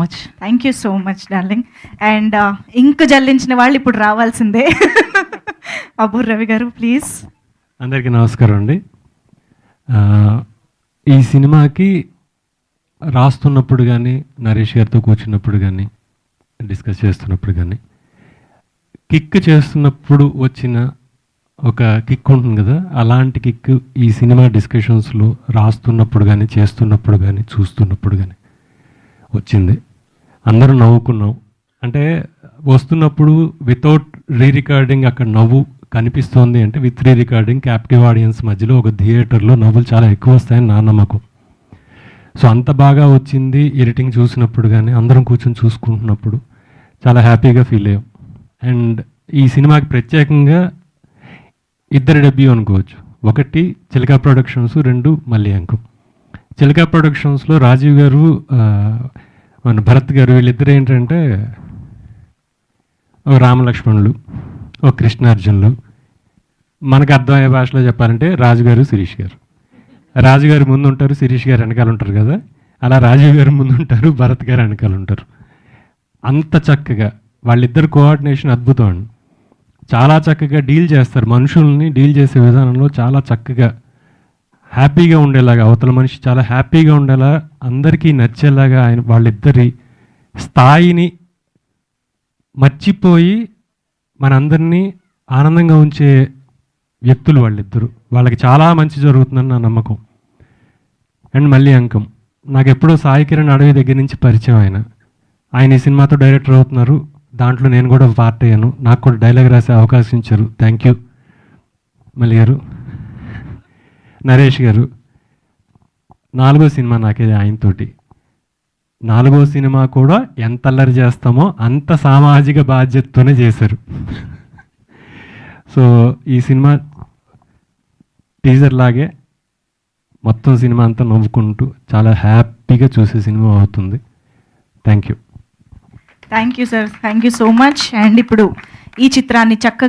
Much. Thank you so much darling. And ఇంక జల్లించిన వాళ్ళు ఇప్పుడు రావాల్సిందే. అబ్బూర్ రవి గారు ప్లీజ్. అందరికీ నమస్కారం అండి. ఈ సినిమాకి రాస్తున్నప్పుడు కానీ, నరేష్ గారితో కూర్చున్నప్పుడు కానీ, డిస్కస్ చేస్తున్నప్పుడు కానీ, కిక్ చేస్తున్నప్పుడు వచ్చిన ఒక కిక్ ఉంటుంది కదా, అలాంటి కిక్ ఈ సినిమా డిస్కషన్స్లో రాస్తున్నప్పుడు కానీ, చేస్తున్నప్పుడు కానీ, చూస్తున్నప్పుడు కానీ వచ్చింది. అందరూ నవ్వుకున్నాం. అంటే వస్తున్నప్పుడు వితౌట్ రీ రికార్డింగ్ అక్కడ నవ్వు కనిపిస్తోంది అంటే, with re recording captive audience మధ్యలో ఒక థియేటర్లో నవ్వులు చాలా ఎక్కువ వస్తాయని నా నమ్మకం. సో అంత బాగా వచ్చింది ఎడిటింగ్ చూసినప్పుడు కానీ, అందరం కూర్చొని చూసుకుంటున్నప్పుడు చాలా హ్యాపీగా ఫీల్ అయ్యాం. అండ్ ఈ సినిమాకి ప్రత్యేకంగా ఇద్దరు డెబ్యూ అనుకోవచ్చు. ఒకటి చిలకా ప్రొడక్షన్స్, రెండు మళ్ళీ అంకం. చిలకా ప్రొడక్షన్స్లో రాజీవ్ గారు, మన భరత్ గారు, వీళ్ళిద్దరు ఏంటంటే ఓ రామలక్ష్మణులు, ఓ కృష్ణార్జునులు. మనకు అర్థమయ్యే భాషలో చెప్పాలంటే రాజుగారు, శిరీష్ గారు. రాజుగారు ముందు ఉంటారు, శిరీష్ గారు వెనకాల ఉంటారు కదా, అలా రాజీవ్ గారు ముందు ఉంటారు, భరత్ గారు వెనకాల ఉంటారు. అంత చక్కగా వాళ్ళిద్దరు కోఆర్డినేషన్ అద్భుతం అండి. చాలా చక్కగా డీల్ చేస్తారు, మనుషుల్ని డీల్ చేసే విధానంలో చాలా చక్కగా హ్యాపీగా ఉండేలాగా, అవతల మనిషి చాలా హ్యాపీగా ఉండేలా, అందరికీ నచ్చేలాగా ఆయన వాళ్ళిద్దరి స్థాయిని మర్చిపోయి మనందరినీ ఆనందంగా ఉంచే వ్యక్తులు వాళ్ళిద్దరు. వాళ్ళకి చాలా మంచి జరుగుతుందని నా నమ్మకం. అండ్ మళ్ళీ అంకం, నాకు ఎప్పుడో సాయి కిరణ్ అడవి దగ్గర నుంచి పరిచయం. ఆయన ఈ సినిమాతో డైరెక్టర్ అవుతున్నారు. దాంట్లో నేను కూడా పార్ట్ అయ్యాను. నాకు కూడా డైలాగ్ రాసే అవకాశం ఇచ్చారు. థ్యాంక్ యూ మళ్ళీ గారు. నరేష్ గారు, 4వ సినిమా నాకేది ఆయనతోటి. 4వ సినిమా కూడా ఎంత అల్లరి చేస్తామో అంత సామాజిక బాధ్యతతోనే చేశారు. సో ఈ సినిమా టీజర్ లాగే మొత్తం సినిమా అంతా నవ్వుకుంటూ చాలా హ్యాపీగా చూసే సినిమా అవుతుంది. Thank you. Thank you sir, thank you so much. And ఇప్పుడు ఈ చిత్రాన్ని చక్కగా